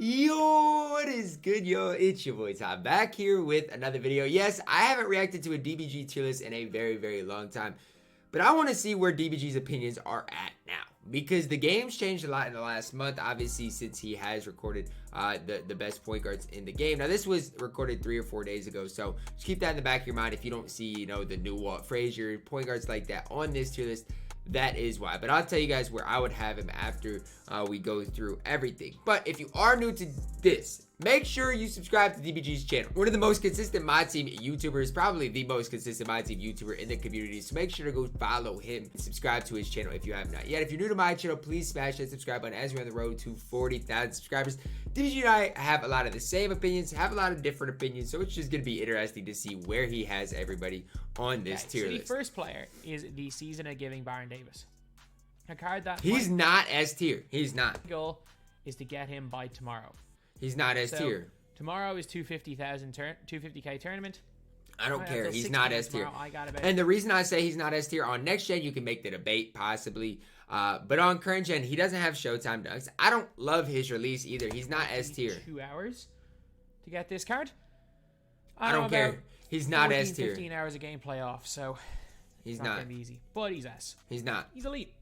Yo, what is good, yo? It's your boy Tom back here with another video. Yes, I haven't reacted to a DBG tier list in a very long time, but I want to see where DBG's opinions are at now, because the game's changed a lot in the last month, obviously, since he has recorded the best point guards in the game. Now, this was recorded 3 or 4 days ago, so just keep that in the back of your mind. If you don't see, you know, the new Walt Frazier point guards like that on this tier list, that is why. But I'll tell you guys where I would have him after we go through everything. But if you are new to this, make sure you subscribe to DBG's channel. One of the most consistent MyTEAM YouTubers, probably the most consistent MyTEAM YouTuber in the community. So make sure to go follow him and subscribe to his channel if you have not yet. If you're new to my channel, please smash that subscribe button as we're on the road to 40,000 subscribers. DBG and I have a lot of the same opinions, have a lot of different opinions, so it's just going to be interesting to see where he has everybody on this tier list. The first player is the Season of Giving Baron Davis. A card that he's not S tier. He's not. Goal is to get him by tomorrow. He's not S tier. Tomorrow is 250K tournament. I don't care. He's not S tier. And the reason I say he's not S tier, on next gen you can make the debate possibly, but on current gen he doesn't have Showtime dunks. I don't love his release either. He's not S tier. 2 hours to get this card. I don't care. He's not S tier. 15 hours of gameplay off, so he's not gonna be easy. But he's S. He's not. He's elite.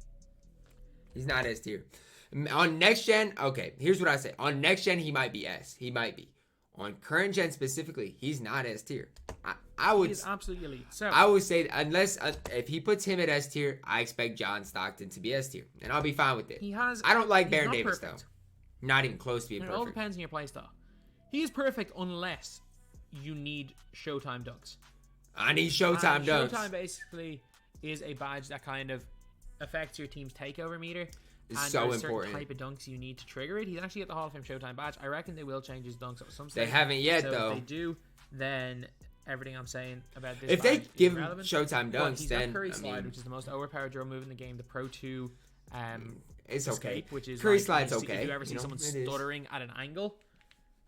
He's not S tier. On next gen, okay, here's what I say. On next gen, he might be S. He might be. On current gen specifically, he's not S tier. I would. He's absolutely elite. So I would say unless if he puts him at S tier, I expect John Stockton to be S tier, and I'll be fine with it. I don't like Baron Davis though. Not even close to being perfect. It all depends on your playstyle. He is perfect unless you need Showtime dunks. I need Showtime dunks. Showtime basically is a badge that kind of affects your team's takeover meter. It's so important. Type of dunks you need to trigger it. He's actually got the Hall of Fame Showtime badge. I reckon they will change his dunks at some stage. They haven't yet, though. If they do, then everything I'm saying about this, if they give him irrelevant. Showtime dunks, he's then got Curry slide, which is the most overpowered drill move in the game. The Pro 2, it's okay. Which is Curry slide's okay. If you ever see someone stuttering at an angle,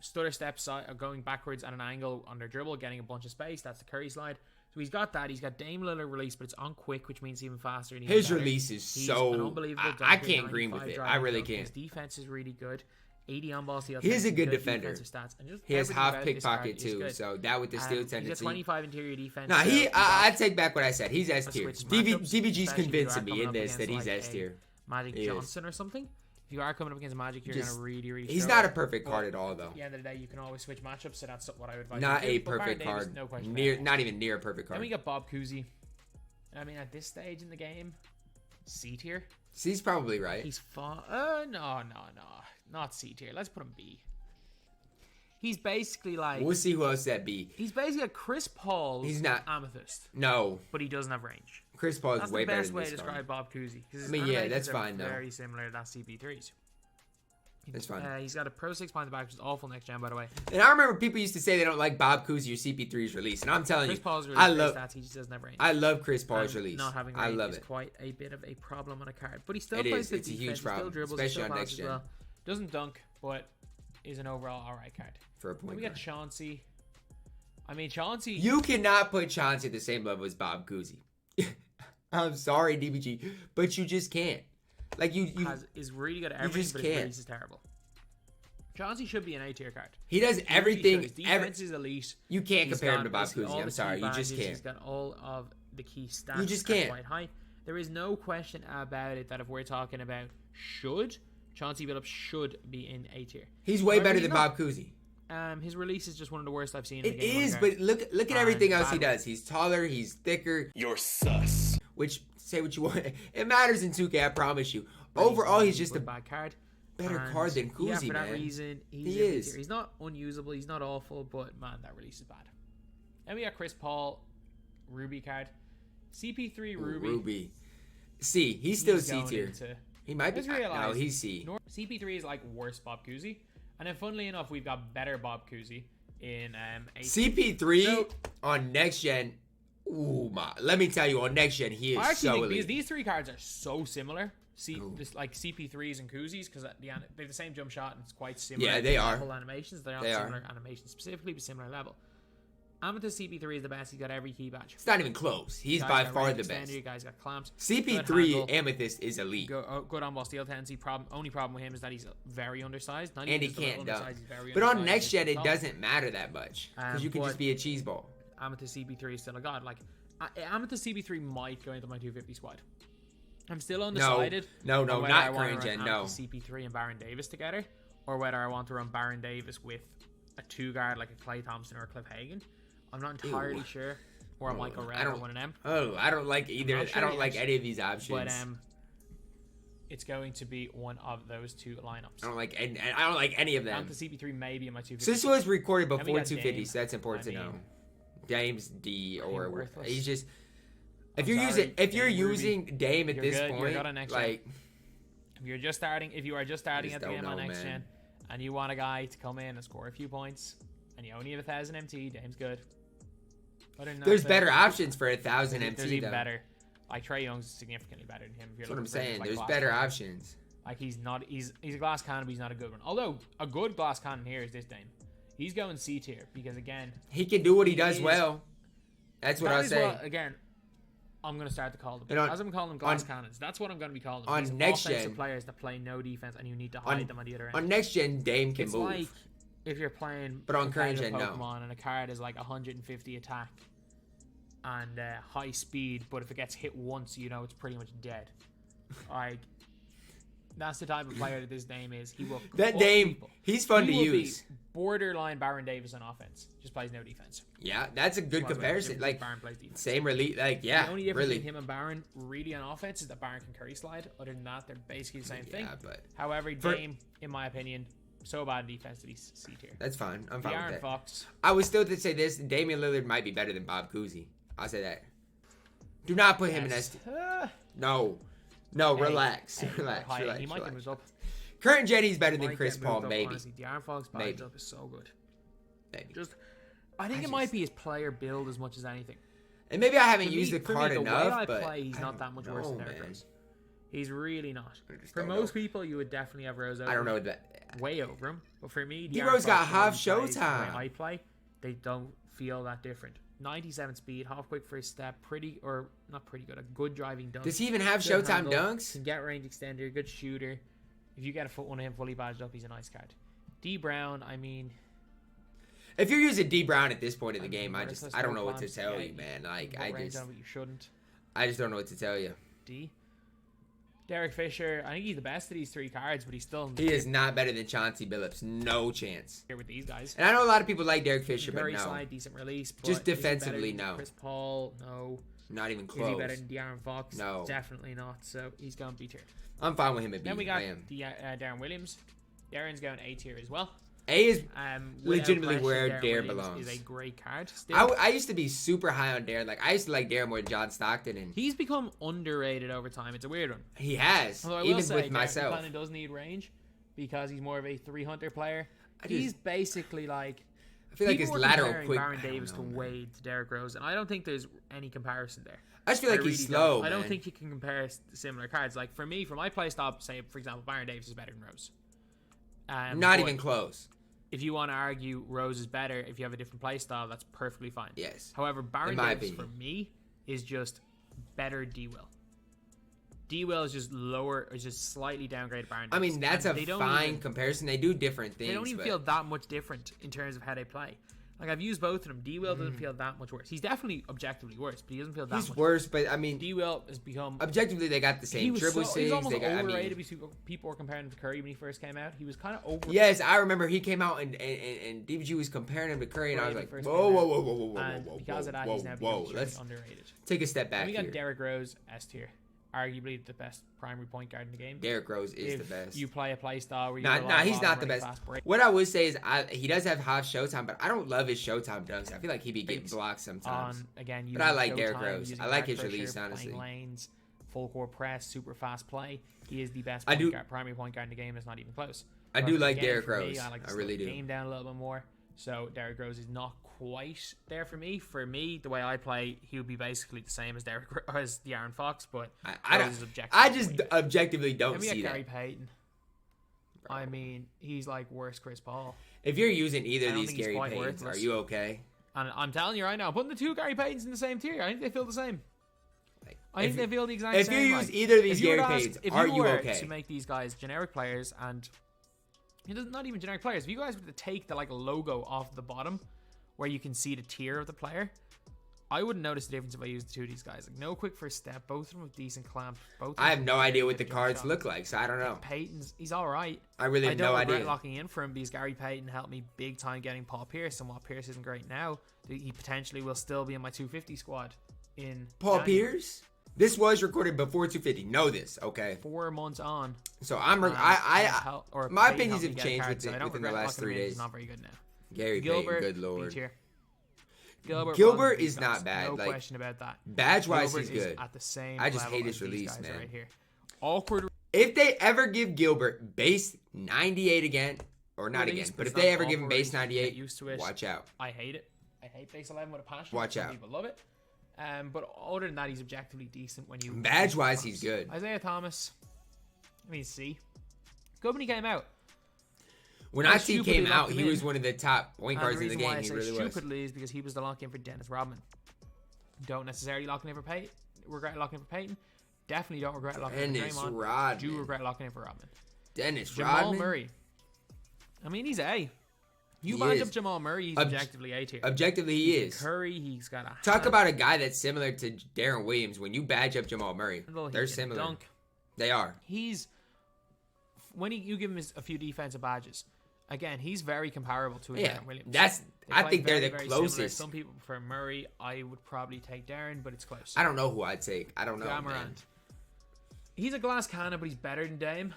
stutter steps going backwards at an angle on their dribble, getting a bunch of space, that's the Curry slide. So he's got that. He's got Dame Lillard release, but it's on quick, which means even faster. And his release is so an unbelievable. I can't agree with it. I really can't. His defense is really good. 80 on ball steal. He's a good defender. Stats, and just he has half pickpocket too, so that with the steal tendency. He's a 25 interior defense. Nah, I take back what I said. He's S tier. DBG's convincing me in this that he's S tier. Magic Johnson or something. If you are coming up against Magic, you're gonna really. He's not a perfect card at all, though. At the end of the day, you can always switch matchups, so that's what I would advise. Not a perfect card. No question. Not even near a perfect card. Then we got Bob Cousy. I mean, at this stage in the game, C tier. C's probably right. He's fine. No, not C tier. Let's put him B. He's basically like. We'll see who else at B. He's basically a Chris Paul's. He's not Amethyst. No, but he doesn't have range. Chris Paul is way better than this. That's the best way to describe Bob Cousy. I mean, yeah, that's fine though. Very similar to that CP3's. That's fine. He's got a Pro 6 behind the back, which is awful next gen, by the way. And I remember people used to say they don't like Bob Cousy or CP3's release, and I'm telling Chris you, Paul's release, I love. Stats, he just doesn't have range. I love Chris Paul's release. Not having range I love is it. Quite a bit of a problem on a card, but he still plays It's the a defense. huge problem, he still dribbles, especially he still on next gen. well. Doesn't dunk, but is an overall alright card. For a point. We got Chauncey. I mean, Chauncey. You cannot put Chauncey at the same level as Bob Cousy. I'm sorry, DBG, but you just can't. Like is really good at everything, but his release is terrible. Chauncey should be an A tier card. He does everything. His defense is elite. You can't compare him to Bob Cousy. I'm sorry, you just can't. He's got all of the key stats. You just can't. Quite high. There is no question about it that if we're talking about Chauncey Billups should be in A tier. He's way better than Bob Cousy. His release is just one of the worst I've seen in the game. It is, but look at everything else he does. He's taller, he's thicker. You're sus. Which, say what you want, it matters in 2K, I promise you. Overall, he's just a bad card. Better card than Cousy, man. For that reason, he is. He's not unusable, he's not awful, but man, that release is bad. And we got Chris Paul, Ruby card. CP3 Ruby. C, he's still C tier. He might be. No, he's C. CP3 is like worse Bob Cousy. And then, funnily enough, we've got better Bob Cousy in CP3 on next gen. Ooh, let me tell you, on next gen, he is so elite. These three cards are so similar. Like CP3s and Cousies, because they have the same jump shot and it's quite similar. Yeah, they are. Animations. They're not similar animations specifically, but similar level. Amethyst CP3 is the best. He's got every key badge. It's not even close. He's by far the best. You guys got clamps. CP3 Amethyst is elite. Good on ball steal tendency. Only problem with him is that he's very undersized. And he can't dunk. But on next gen, it doesn't matter that much because you can just be a cheese ball. Amethyst CP3 is still a god. Like Amethyst CP3 might go into my 250 squad. I'm still undecided. No, not current gen. No. CP3 and Baron Davis together, or whether I want to run Baron Davis with a 2-guard like a Klay Thompson or a Cliff Hagan. I'm not entirely sure. Or a Michael Red or one of them. I don't like either. Sure I don't like any of these options. But it's going to be one of those two lineups. I don't like any of them. The CP3 maybe in my 250. So this was recorded before 250, so that's important to know. Dame's D or he's just. If you're using Dame at this point, like if you are just starting at the game on next gen, and you want a guy to come in and score a few points, and you only have 1,000 MT, Dame's good. There's better options for 1,000 MT. There's even better. Like Trae Young's significantly better than him. That's what I'm saying. There's better options. Like he's a glass cannon, but he's not a good one. Although a good glass cannon here is this Dame. He's going C tier because again, he can do what he does well. That's what I say. Again, I'm gonna start to call them. As I'm calling them glass cannons, that's what I'm gonna be calling them. On these next offensive gen, players that play no defense, and you need to hide them on the other end. On next gen, Dame can move. Like if you're playing, but on current gen, Pokemon no. And a card is like 150 attack and high speed, but if it gets hit once, you know it's pretty much dead. Like that's the type of player that this Dame is. He will. That Dame, he's fun to use. Borderline Baron Davis on offense, just plays no defense. Yeah, that's a good comparison. Like Baron plays defense. Same relief. Like yeah, the only difference between him and Baron really on offense is that Baron can curry slide. Other than that, they're basically the same thing. But however, Dame, in my opinion, so bad in defense that he's C tier. That's fine. I'm fine with that. Fox. I would still say this: Damian Lillard might be better than Bob Cousy. I'll say that. Do not put him in ST. No, relax. Relax. He might get moved up. Current gen, he's better than Chris Paul, maybe. Honestly, De'Aaron Fox badged up is so good. Maybe. I think it might be his player build as much as anything. And maybe I haven't used the card enough, but play, he's not that much worse than Derrick Rose. He's really not. For most people, you would definitely have Rose over. I don't know that. Way over him. But for me, D-Rose got half showtime. I play, they don't feel that different. 97 speed, half quick for his step, not pretty good, a good driving dunk. Does he even have showtime dunks? Can get range extender, good shooter. If you get one of him fully badged up, he's a nice card. D Brown, I mean, if you're using D Brown at this point in the game, I don't know what to tell you, man. Like you shouldn't. I just don't know what to tell you. D. Derek Fisher, I think he's the best of these 3 cards, but he's still. He is not better than Chauncey Billups. No chance. Here with these guys. And I know a lot of people like Derek Fisher, but no. Slide, decent release. But just defensively, no. Chris Paul, no. Not even close. Is he better than De'Aaron Fox? No. Definitely not. So he's going B tier. I'm fine with him at B. Then we got Deron Williams. Darren's going A tier as well. A is legitimately where Darren belongs. Is a great card. I used to be super high on Darren. Like I used to like Darren more than John Stockton, and he's become underrated over time. It's a weird one. He has, even with myself. He kind of does need range because he's more of a 3-hunter player. He's basically like. I feel like his lateral quick. Baron Davis to Wade to Derrick Rose, and I don't think there's any comparison there. I just feel like he's slow. I don't think you can compare similar cards. Like for me, for my playstyle, say for example, Baron Davis is better than Rose. Not even close. If you want to argue Rose is better, if you have a different playstyle, that's perfectly fine. Yes. However, Baron Davis for me is just better D-Will. D-Will is just lower, is just slightly downgraded Baron Davis. I mean, that's a fine comparison. They do different things. They don't even feel that much different in terms of how they play. Like, I've used both of them. D-Will doesn't feel that much worse. He's definitely objectively worse, but he doesn't feel that much worse. He's worse, but I mean... D-Will has become... Objectively, they got the same dribble things. He's almost overrated because people were comparing him to Curry when he first came out. He was kind of overrated. Yes, I remember he came out and DBG was comparing him to Curry, and I was like, whoa. And because of that, he's now become underrated. Take a step back here. We got Derrick Rose, S tier. Arguably the best primary point guard in the game. Derrick Rose is the best. You play a play style where he's not the best. What I would say is he does have half showtime, but I don't love his showtime dunks. I feel like he be getting blocked sometimes. But I like Derrick Rose. I like his release, honestly. Lanes, full court press, super fast play. He is the best primary point guard in the game. It's not even close. I do like Derrick Rose. I really do. Game down a little bit more. So Derrick Rose is not quite there for me. For me, the way I play, he would be basically the same as De'Aaron Fox, but I just objectively don't see that. Gary Payton. I mean, he's like worse Chris Paul. If you're using either of these Gary Paytons, are you okay? And I'm telling you right now, putting the two Gary Paytons in the same tier, I think they feel the same. Like, I think they feel the exact if same. you use either of these Gary Paytons, are you okay? To make these guys generic players, and it doesn't, not even generic players. If you guys were to take the like logo off the bottom, where you can see the tier of the player, I wouldn't notice the difference if I used the two of these guys. Like no quick first step, both of them with decent clamp. Both. I have no idea what the cards look like, so I don't know. Payton's, he's all right. I really have no idea. I don't regret locking in for him because Gary Payton helped me big time getting Paul Pierce, and while Pierce isn't great now, he potentially will still be in my 250 squad in Paul January. Pierce. This was recorded before 250. Know this, okay? 4 months on. So I'm. My opinions have changed within the last 3 days. He's not very good now. Gary Gilbert, Payton, good lord. Gilbert is not bad. No like, question about that. Badge wise, Gilbert he's good. At the same I just level hate his as these release, guys man. Right here. Awkward. If they ever give Gilbert base 98 again, or not release, again, but if it's they not ever give him awkward, base you get 98, used to it. watch out. I hate it. I hate base 11 with a passion. Watch Some out. people love it. But other than that, he's objectively decent when you. Badge wise, he's good. Isaiah Thomas. I mean, see. Good when he came out. When IC came out, he was one of the top point guards in the game. He really was. Stupidly is because he was the lock in for Dennis Rodman. Don't necessarily lock in for Peyton. Regret locking in for Peyton. Definitely don't regret locking in for Draymond. Rodman. Do regret locking in for Rodman. Dennis Jamal Rodman. Murray. I mean, he's A. You match up Jamal Murray, he's objectively A tier. Objectively, he is. Curry, he's got a Talk about a guy that's similar to Deron Williams. When you badge up Jamal Murray, they're similar. Dunk. They are. He's when you give him a few defensive badges. Again, he's very comparable to Deron Williams. I think they're the closest. Similar. Some people prefer Murray. I would probably take Deron, but it's close. I don't know who I'd take. I don't know. Man. He's a glass cannon, but he's better than Dame.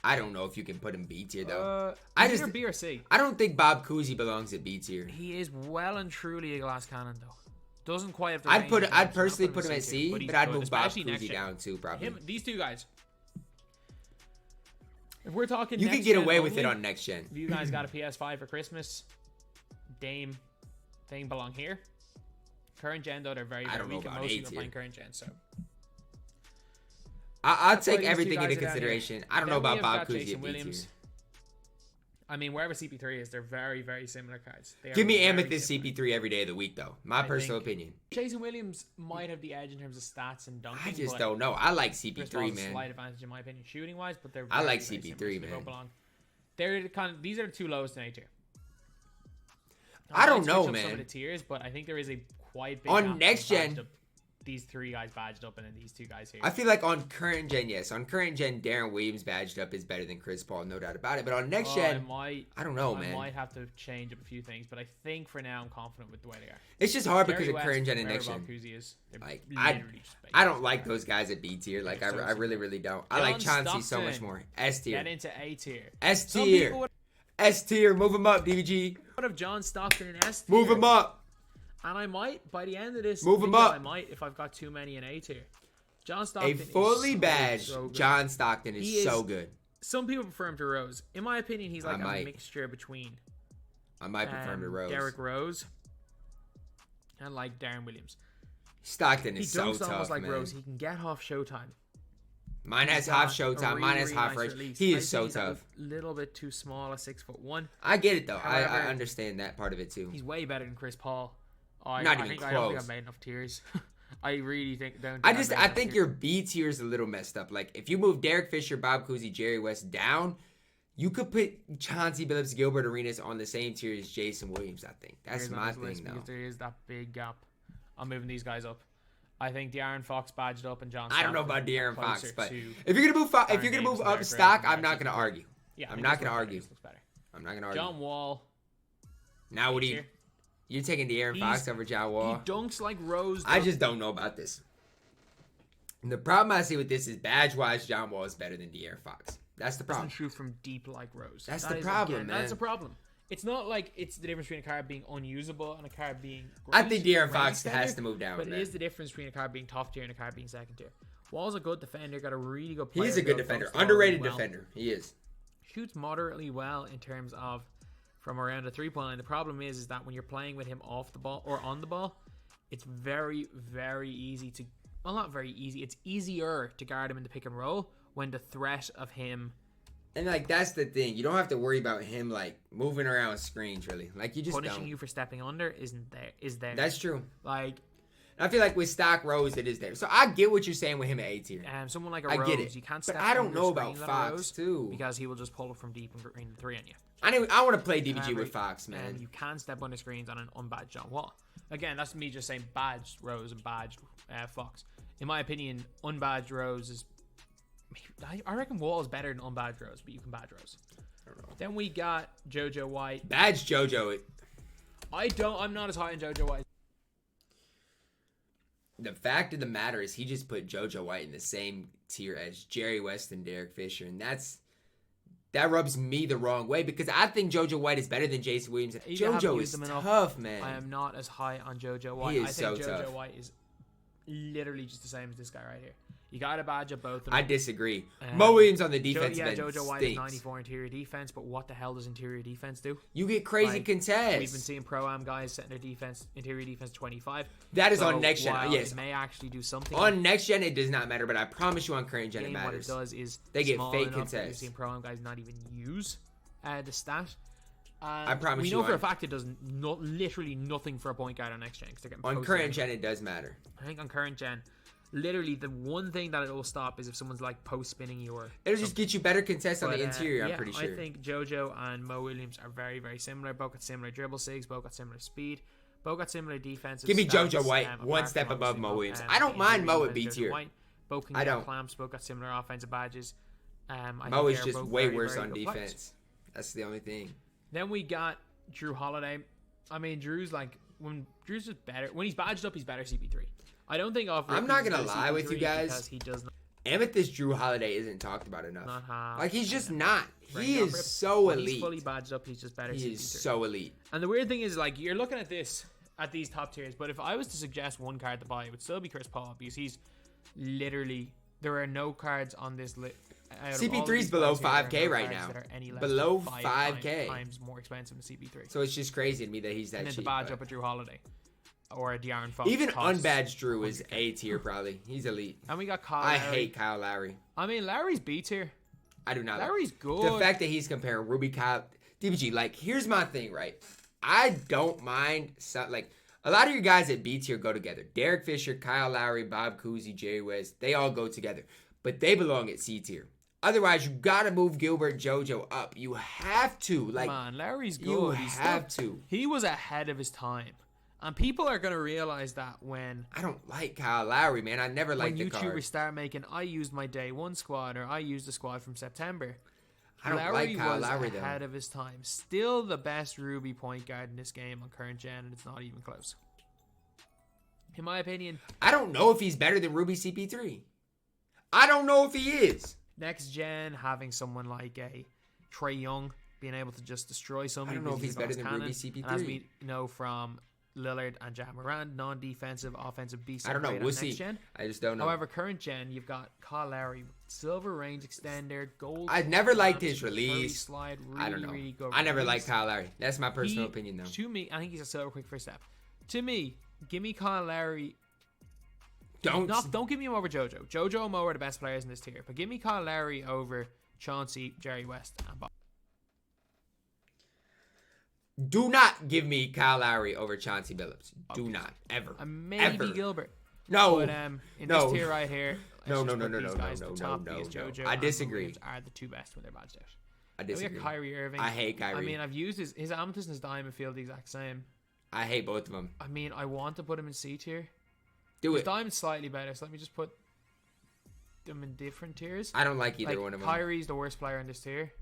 I don't know if you can put him B tier though. Either B or C. I don't think Bob Cousy belongs at B tier. He is well and truly a glass cannon though. Doesn't quite have the I'd personally put him at C, but I'd move Bob Cousy down too, probably. These two guys. If we're talking, you could get away with it on next gen. If you guys got a PS5 for Christmas, Dame belong here. Current gen though, they're very, very weak, and most people are playing current gen, so. I'll take everything into consideration. I don't know about Bob Cousy at B tier. I mean, wherever CP3 is, they're very, very similar cards. Give me Amethyst CP3 every day of the week, though. My personal opinion. Jason Williams might have the edge in terms of stats and dunking. I just don't know. I like CP3, man. Slight advantage in my opinion, shooting wise, but they're. I like CP3, man. They're these are the two lowest in A tier. I don't know, man. Some of the tiers, but I think there is a quite big on next gen. These three guys badged up, and then these two guys here. I feel like on current gen, yes. On current gen, Deron Williams badged up is better than Chris Paul, no doubt about it. But on next gen, I don't know, man. I might have to change up a few things, but I think for now I'm confident with the way they are. It's just hard because of current gen and next gen. Like, I don't like those guys at B tier. Like, I really, really don't. I like Chauncey so much more. S tier. Get into A tier. S tier. S tier. Move him up, DBG. What if John Stockton in S tier? Move him up. And I might, by the end of this move him up. I might, if I've got too many in A tier. John Stockton a fully badged John Stockton is so good. Some people prefer him to Rose. In my opinion, he's like a mixture between. I might prefer him to Rose. Derrick Rose. And like Deron Williams. Stockton is so tough, He almost like man. Rose. He can get half Showtime. Mine has half Showtime. Mine has half range. He is so tough. A little bit too small, a 6'1". I get it though. However, I understand that part of it too. He's way better than Chris Paul. Not even close. I don't think I've made enough tiers. I really think. I think your B tier is a little messed up. Like if you move Derek Fisher, Bob Cousy, Jerry West down, you could put Chauncey Billups, Gilbert Arenas on the same tier as Jason Williams. I think that's my thing though. There is that big gap. I'm moving these guys up. I think De'Aaron Fox badged up and John. I don't know about De'Aaron Fox, but if you're gonna move up stock, I'm not gonna argue. Yeah, I'm not gonna argue. I'm not gonna argue. John Wall. Now what do you? You're taking De'Aaron Fox over John Wall? He dunks like Rose. I just don't know about this. And the problem I see with this is badge-wise, John Wall is better than De'Aaron Fox. That's the problem. Doesn't shoot from deep like Rose. That's the problem, man. That's a problem. It's not like it's the difference between a card being unusable and a card being great. I think De'Aaron Fox has to move down. But it is the difference between a card being top tier and a card being second tier. Wall's a good defender. Got a really good player. He's a good defender. Underrated defender. He is. Shoots moderately well in terms of from around the 3-point line. The problem is that when you're playing with him off the ball or on the ball, it's very, very easy to... Well, not very easy. It's easier to guard him in the pick and roll when the threat of him And like that's the thing, you don't have to worry about him like moving around screens really. Like you just Punishing don't. you for stepping under is there. That's true. Like I feel like with Stock Rose, it is there. So I get what you're saying with him at A tier. Someone like a I Rose, get it. you can't But step I don't under know screen about level Fox Rose too. because he will just pull up from deep and green 3 on you. I want to play DBG Remember, with Fox, man. And you can step under screens on an unbadged John Wall. Again, that's me just saying badged Rose and badged Fox. In my opinion, unbadged Rose is... I reckon Wall is better than unbadged Rose, but you can badge Rose. I don't know. Then we got JoJo White. Badge JoJo. I'm not as high on JoJo White. The fact of the matter is he just put JoJo White in the same tier as Jerry West and Derek Fisher, and that rubs me the wrong way because I think JoJo White is better than Jason Williams. JoJo is tough, man. I am not as high on JoJo White. He is I think so JoJo tough. White is literally just the same as this guy right here. You got to badge up both of them. I disagree. Mo Williams on the defense JoJo White is stinks. 94 interior defense, but what the hell does interior defense do? You get crazy contests. We've been seeing pro-am guys setting their interior defense 25. That is on next gen. While Yes, it may actually do something. on next gen it does not matter, but I promise you on current gen it matters. What it does is They get small fake enough that contests. We've seen pro-am guys not even use the stat. I promise you. We know for a fact it does literally nothing for a point guard on next gen. On current gen it does matter. I think on current gen, literally the one thing that it will stop is if someone's like post spinning you or It'll just get you better contests on the interior. yeah, I'm pretty sure. I think JoJo and Mo Williams are very, very similar. Both got similar dribble sigs. Both got similar speed. Both got similar defensive. Give me stats, JoJo White one apart step from above obviously Mo Williams. the I don't mind Mo injury at B defense, tier. White. Both can I get don't. clamps. Both got similar offensive badges. Mo is just way very, worse very on good defense. players. That's the only thing. Then we got Jrue Holiday. I mean, Drew's like when Drew's just better when he's badged up, he's better CP3. I don't think off. I'm not gonna lie with you guys. Because he does not. Amethyst Jrue Holiday isn't talked about enough. Like he's just not. He Right, is so when elite. He's fully badged up. He's just better. He CP3. is so elite. And the weird thing is, like, you're looking at these top tiers, but if I was to suggest one card to buy, it would still be Chris Paul because he's literally there are no cards on this list. CP3's below 5K right now. Below 5K. Times more expensive than CP3. So it's just crazy to me that he's that And then cheap. to badge up a Jrue Holiday or a Deron Fox. Even costs unbadged Jrue is A tier probably. He's elite. And we got Kyle. I Lowry. hate Kyle Lowry. I mean, Lowry's B tier. I do not. Lowry's good. The fact that he's comparing Ruby, Kyle, DBG. Like, here's my thing, right? I don't mind. Like, a lot of your guys at B tier go together. Derek Fisher, Kyle Lowry, Bob Cousy, Jerry West. They all go together, but they belong at C tier. Otherwise, you gotta move Gilbert, JoJo up. You have to. Like, come on, Lowry's good. You have to. He was ahead of his time. And people are going to realize that when... I don't like Kyle Lowry, man. I never liked the card. When YouTubers start making, I used my day one squad, or I used the squad from September. I don't like Kyle Lowry, though. Ahead of his time. Still the best Ruby point guard in this game on current gen, and it's not even close. In my opinion... I don't know if he's better than Ruby CP3. I don't know if he is. Next gen, having someone like a Trae Young being able to just destroy somebody. I don't know if he's better than Ruby CP3. And as we know from Lillard and Ja Morant, non-defensive, offensive beast. I don't know. We'll see. Gen. I just don't know. However, current gen, you've got Kyle Lowry, silver range extender, gold. I never liked his release. Slide, really, I don't know. Really good I never release. liked Kyle Lowry. That's my personal opinion, though. To me, I think he's a silver quick first step. To me, give me Kyle Lowry. Don't give me him over JoJo. JoJo and Mo are the best players in this tier, but give me Kyle Lowry over Chauncey, Jerry West, and Bob. Do not give me Kyle Lowry over Chauncey Billups. Do not. Ever. Maybe Ever. Gilbert. No. But in this tier right here, No. JoJo I disagree. And are the two best when they're badged out. I disagree. We got Kyrie Irving. I hate Kyrie. I mean, I've used his Amethyst and his Diamond feel the exact same. I hate both of them. I mean, I want to put him in C tier. Do His it. Diamond's slightly better, so let me just put them in different tiers. I don't like either one of them. Kyrie's the worst player in this tier.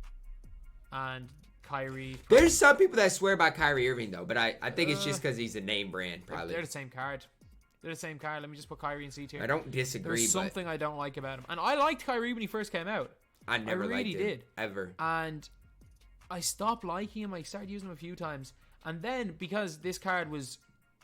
And Kyrie... There's some people that swear by Kyrie Irving, though, but I think it's just because he's a name brand, probably. They're the same card. They're the same card. Let me just put Kyrie in C tier. I don't disagree, There's something I don't like about him. And I liked Kyrie when he first came out. I never really liked him. did. Ever. And I stopped liking him. I started using him a few times. And then, because this card was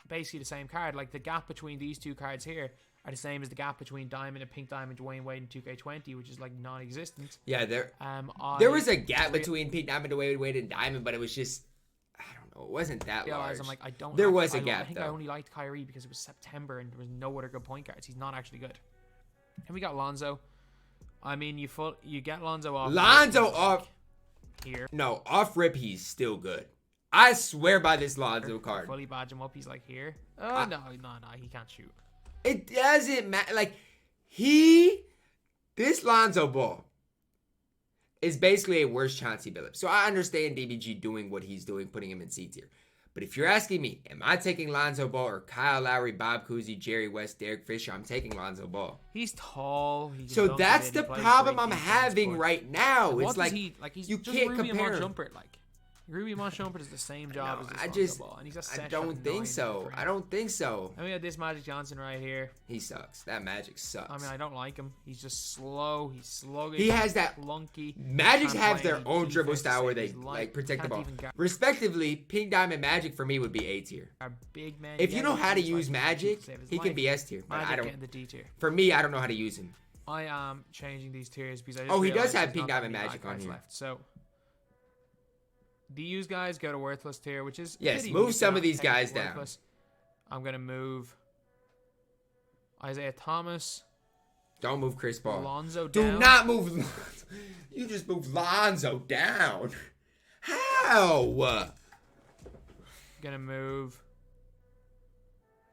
basically the same card, like the gap between these two cards here are the same as the gap between Diamond and Pink Diamond, Dwayne Wade, and 2K20, which is like non-existent. Yeah, there was a gap between Pink Diamond, Dwayne Wade, and Diamond, but it was just, I don't know, it wasn't that large. I'm like, there was a gap, I think I only liked Kyrie because it was September and there was no other good point guards. He's not actually good. And we got Lonzo. I mean, you get Lonzo off. Lonzo off. Here. No, off rip, he's still good. I swear by this Lonzo card. Fully badge him up, he's like here. Oh, no, he can't shoot. It doesn't matter. Like, this Lonzo ball is basically a worse Chauncey Billups. So I understand DBG doing what he's doing, putting him in C tier. But if you're asking me, am I taking Lonzo Ball or Kyle Lowry, Bob Cousy, Jerry West, Derek Fisher? I'm taking Lonzo Ball. He's tall. So that's the problem I'm having right now. It's like, you can't compare him. Rubio Jumper does the same job as this Lonzo Ball, and he's a set I don't think so. I don't think so. And we got this Magic Johnson right here. He sucks. That Magic sucks. I mean, I don't like him. He's just slow. He's sluggish. He has that clunky. Magic have their own dribble style where they like protect the ball. Respectively, Pink Diamond Magic for me would be A tier. Our big man. If you know how to use Magic, he can be S tier. But I don't. The D tier. For me, I don't know how to use him. I am changing these tiers because I just he does have Pink Diamond Magic on here. Left, so. These guys go to worthless tier, which is move some of these guys down. I'm gonna move Isaiah Thomas. Don't move Chris Paul. Lonzo down. Do not move Lonzo. You just move Lonzo down. How? Gonna move.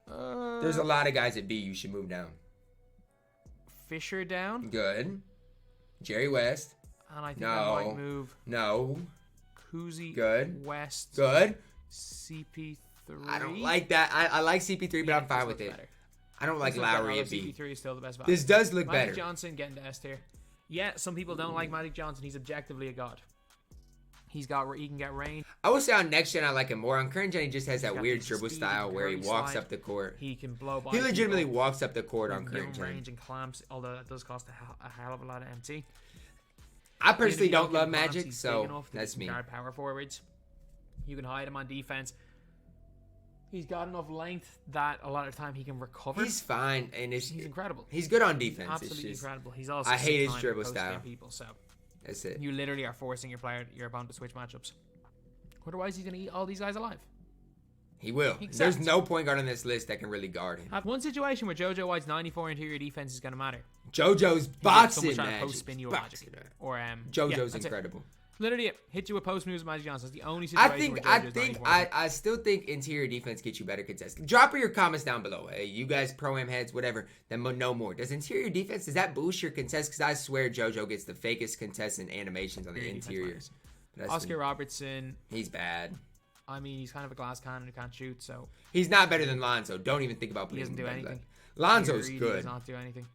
There's a lot of guys at B you should move down. Fisher down. Good. Jerry West. And I think I might move. No. Cousy, good. West, good. CP3. I don't like that. I like CP3, but I'm fine with it. Better. I don't like Lowry at B. CP3 is still the best value. This does look better. Magic Johnson getting to S tier. Yeah, some people don't like Magic Johnson. He's objectively a god. He can get range. I would say on next gen I like him more. On current gen he just has that weird dribble style where he walks up the court. He can blow by. He legitimately walks up the court on current gen. Range and clamps, although that does cost a hell of a lot of MT. I personally don't love Magic, so that's me. Guard power forwards. You can hide him on defense. He's got enough length that a lot of time he can recover. He's fine, and he's incredible. He's good on defense. Absolutely incredible. He's also I hate his dribble style. People, so that's it. You literally are forcing your opponent to switch matchups. Otherwise, he's gonna eat all these guys alive. He will. There's no point guard on this list that can really guard him. One situation where JoJo White's 94 interior defense is gonna matter. JoJo's boxing Magic. Or JoJo's incredible. Literally, hit you with post moves, Magic Johnson. That's the only situation. I still think interior defense gets you better contesting. Drop your comments down below. Hey, you guys pro-am heads, whatever. Then no more. Does interior defense, does that boost your contest? Because I swear JoJo gets the fakest contestant animations on the interior. Oscar Robertson. He's bad. I mean, he's kind of a glass cannon who can't shoot, so he's not better than Lonzo. Don't even think about putting him. He doesn't do anything. Lonzo's good. He does not do anything.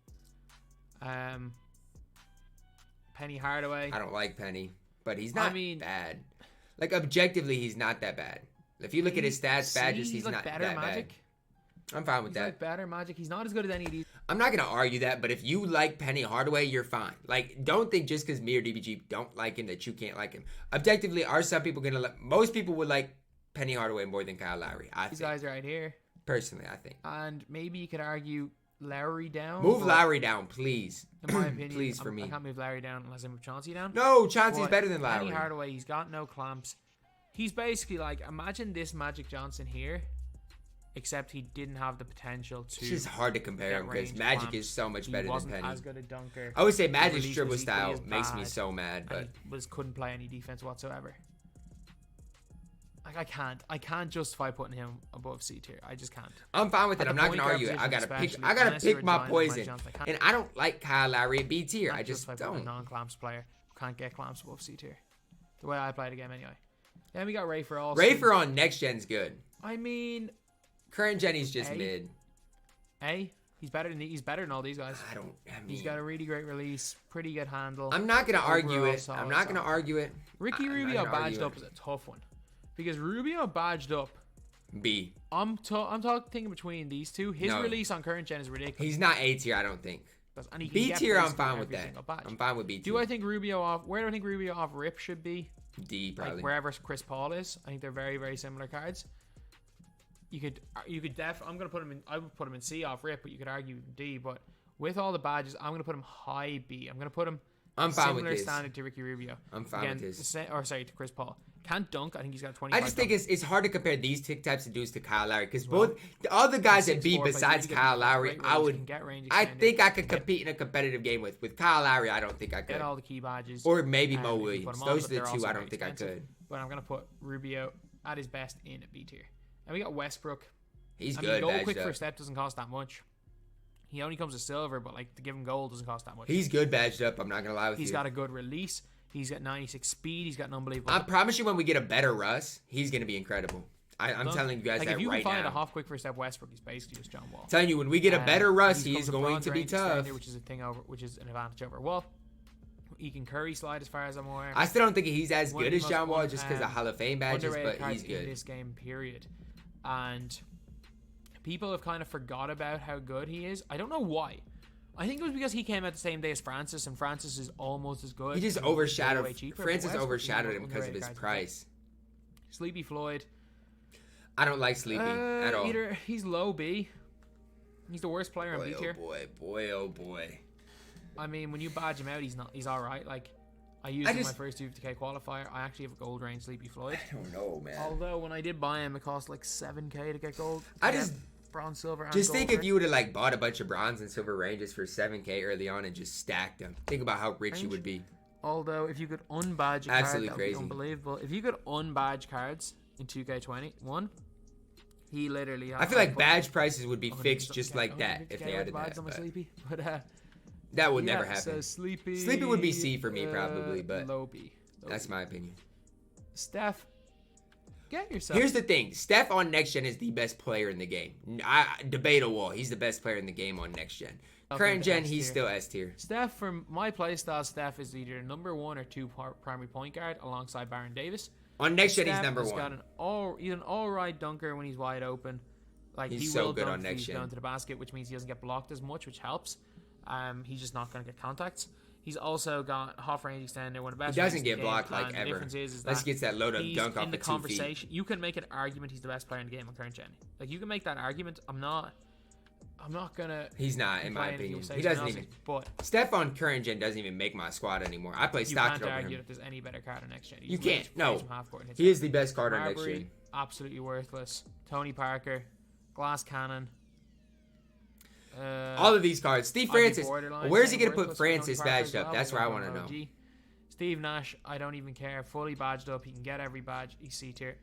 Penny Hardaway. I don't like Penny. But he's not bad. Like, objectively, he's not that bad. If you look at his stats, badges, he's not that bad. I'm fine with that. Like better Magic. He's not as good as any of these. I'm not going to argue that, but if you like Penny Hardaway, you're fine. Like, don't think just because me or DBG don't like him that you can't like him. Objectively, are some people going to like... Most people would like Penny Hardaway more than Kyle Lowry, I think. These guys right here. Personally, I think. And maybe you could argue... Lowry down. Move Lowry down, please. In my opinion, please for me. I can't move Lowry down unless I move Chauncey down. No, Chauncey's better than Lowry. Penny Hardaway, he's got no clamps. He's basically like, imagine this Magic Johnson here, except he didn't have the potential to. It's just hard to compare him because Magic is so much better than Penny. He wasn't as good a dunker. I would say Magic's dribble style makes me so mad, but he couldn't play any defense whatsoever. Like I can't justify putting him above C tier. I just can't. I'm fine with it. I'm not gonna argue it. I gotta pick my poison. And I don't like Kyle Lowry at B tier. I just don't. A non-clamps player who can't get clamps above C tier. The way I play the game anyway. Then we got Rafer also. Rafer on next gen's good. I mean, current gen he's just mid. He's better than all these guys. He's got a really great release, pretty good handle. I'm not gonna argue it. I'm not gonna argue it. Ricky Rubio badged up is a tough one. Because Rubio badged up B. I'm thinking between these two. His release on current gen is ridiculous. He's not A tier, I don't think. B tier, I'm fine with that. I'm fine with B tier. Do I think Rubio off? Where do I think Rubio off rip should be? D probably. Like wherever Chris Paul is. I think they're very, very similar cards. You could I'm gonna put him in. I would put him in C off rip, but you could argue D. But with all the badges, I'm gonna put him high B. I'm gonna put him. I'm fine with similar this. standard to Ricky Rubio. I'm fine with this. To Chris Paul. Can't dunk. I think he's got 20. I just think it's hard to compare these types of dudes to Kyle Lowry because both all the guys at B besides Kyle Lowry, I think I could compete in a competitive game with Kyle Lowry. I don't think I could. Get all the key badges. Or maybe Mo Williams. Those are the two I don't think I could. But I'm gonna put Rubio at his best in B tier. And we got Westbrook. He's good. Gold quick for step doesn't cost that much. He only comes with silver, but like to give him gold doesn't cost that much. He's good badged up. I'm not gonna lie with you. He's got a good release. He's got 96 speed. He's got an unbelievable. I promise you, when we get a better Russ, he's gonna be incredible. I'm telling you guys that right now. If you can find a half quick for step Westbrook, he's basically just John Wall. I'm telling you, when we get a better Russ, he's going to be tough. Which is an advantage over Wall. He can Curry slide as far as I'm aware. I still don't think he's as good as John Wall just because of Hall of Fame badges, but he's good in this game. Period. And people have kind of forgot about how good he is. I don't know why. I think it was because he came out the same day as Francis, and Francis is almost as good. He just overshadowed. Francis overshadowed him because of his price. Sleepy Floyd. I don't like Sleepy at all. He's low B. He's the worst player in B tier. Oh boy. I mean, when you badge him out, he's all right. Like, I used him in my first 250k qualifier. I actually have a gold range Sleepy Floyd. I don't know, man. Although when I did buy him, it cost like 7k to get gold. Bronze, silver, and just think if you would have like bought a bunch of bronze and silver ranges for 7k early on and just stacked them. Think about how rich you would be. Although if you could unbadge a card, that would be unbelievable. If you could unbadge cards in 2K21, he literally. I feel like badge prices would be fixed just like that if they added that. But that would never happen. So Sleepy would be C for me probably, but low B. That's my opinion. Steph. Get yourself. Here's the thing. Steph on next gen is the best player in the game. Debatable. He's the best player in the game on next gen. Current gen, he's still S tier. Steph, from my playstyle, Steph is either number 1 or 2 primary point guard alongside Baron Davis. On next gen, he's number 1. He's an all-right dunker when he's wide open. Like he's so good on next gen. Down to the basket, which means he doesn't get blocked as much, which helps. He's just not going to get contacts. He's also got half range extender. One of the best. He doesn't get blocked like ever. The difference is Let's get that load up dunk off in the 2 conversation. feet. You can make an argument he's the best player in the game on current gen. Like you can make that argument. I'm not gonna. He's not, in my opinion. He doesn't even. But Steph on current gen doesn't even make my squad anymore. I play Stockton over him. You can't argue that there's any better card on next gen. You can't. No. He is the best card on next gen. Absolutely worthless. Tony Parker, Glass Cannon. All of these cards. Steve Francis. Where's he going to put Francis badged up? That's what I want to know. Steve Nash, I don't even care. Fully badged up. He can get every badge. He's C tier.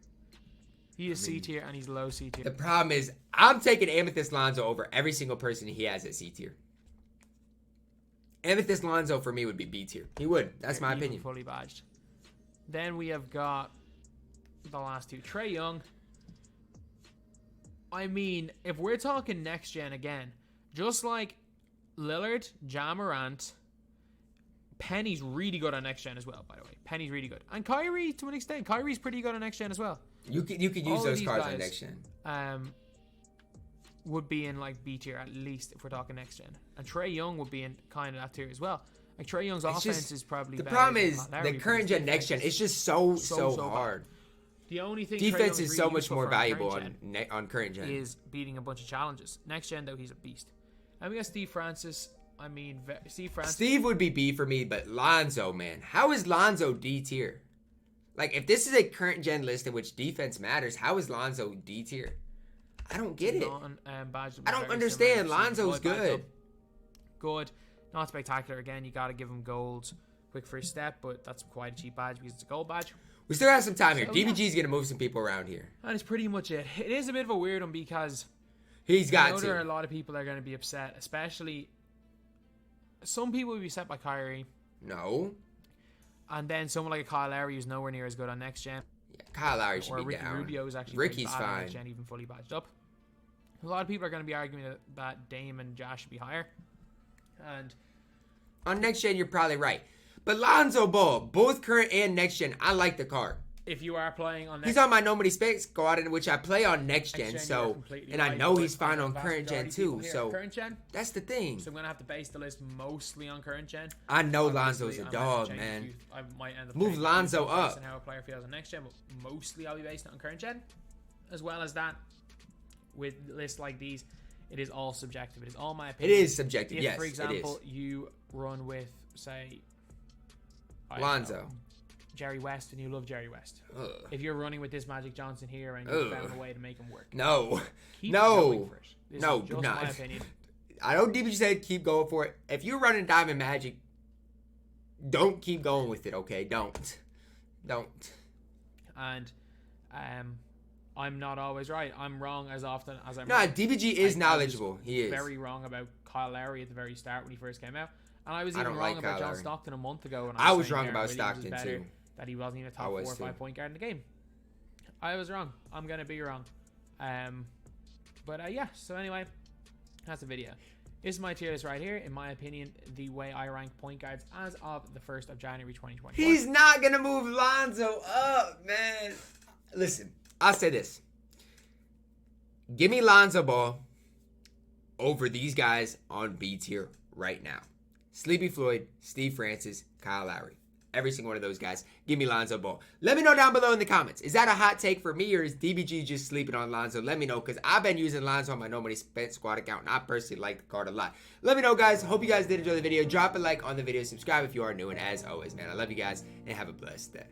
He is C tier and he's low C tier. The problem is, I'm taking Amethyst Lonzo over every single person he has at C tier. Amethyst Lonzo for me would be B tier. He would. That's my opinion. Fully badged. Then we have got the last two. Trae Young. I mean, if we're talking next gen again, just like Lillard, Ja Morant, Penny's really good on next gen as well, by the way. Penny's really good. And Kyrie, to an extent, Kyrie's pretty good on next gen as well. You could use those cards on next gen. Would be in like B tier at least if we're talking next gen. And Trae Young would be in kind of that tier as well. Like Trae Young's offense is probably the problem is the current gen, next gen. It's just so hard. The only thing defense is so much more valuable on current gen. Is beating a bunch of challenges. Next gen though, he's a beast. And we got Steve Francis. I mean, Steve would be B for me, but Lonzo, man, how is Lonzo D tier? Like, if this is a current gen list in which defense matters, how is Lonzo D tier? I don't get it. I don't understand. Lonzo's good. Good. Not spectacular. Again, you got to give him gold. Quick first step, but that's quite a cheap badge because it's a gold badge. We still have some time here. DBG's going to move some people around here. That is pretty much it. It is a bit of a weird one because he's got to. There are a lot of people that are going to be upset, especially some people will be upset by Kyrie. No. And then someone like a Kyle Lowry who's nowhere near as good on next gen. Yeah, Kyle Lowry should be down. Rubio is actually Ricky's bad fine. on next gen, even fully badged up. A lot of people are going to be arguing that Dame and Josh should be higher. And on next gen, you're probably right. But Lonzo Ball, both current and next gen, I like the card. If you are playing on next he's on my Nobody Specs squad, in which I play on next gen, so and I know he's fine on current gen too. So current gen, that's the thing. So I'm gonna have to base the list mostly on current gen. I know Lonzo's a dog, man. I might end up move Lonzo up. And how a player feels on next gen, but mostly I'll be based on current gen. As well as that, with lists like these, it is all subjective. It is all my opinion. It is subjective. Yes, for example, it is. you run with say Lonzo. Jerry West, and you love Jerry West. Ugh. If you're running with this Magic Johnson here and you found a way to make him work, no, keep no, going for it. This no, is just not. my opinion. I know DBG said keep going for it. If you're running Diamond Magic, don't keep going with it, okay? Don't. And I'm not always right. I'm wrong as often as I'm Nah, right. DBG is knowledgeable. He is. Very wrong about Kyle Lowry at the very start when he first came out. And I was I even don't wrong like about Kyle John Lowry. Stockton a month ago. And I was saying wrong Darren about Williams was Stockton, better, too. that he wasn't even a I top 4 was, or 5 too. point guard in the game. I was wrong. I'm going to be wrong. But yeah, so anyway, that's the video. This is my tier list right here. In my opinion, the way I rank point guards as of the 1st of January 2021. He's not going to move Lonzo up, man. Listen, I'll say this. Give me Lonzo Ball over these guys on B tier right now. Sleepy Floyd, Steve Francis, Kyle Lowry. Every single one of those guys. Give me Lonzo Ball. Let me know down below in the comments. Is that a hot take for me, or is DBG just sleeping on Lonzo? Let me know, because I've been using Lonzo on my No Money Spent squad account, and I personally like the card a lot. Let me know, guys. Hope you guys did enjoy the video. Drop a like on the video. Subscribe if you are new, and as always, man, I love you guys, and have a blessed day.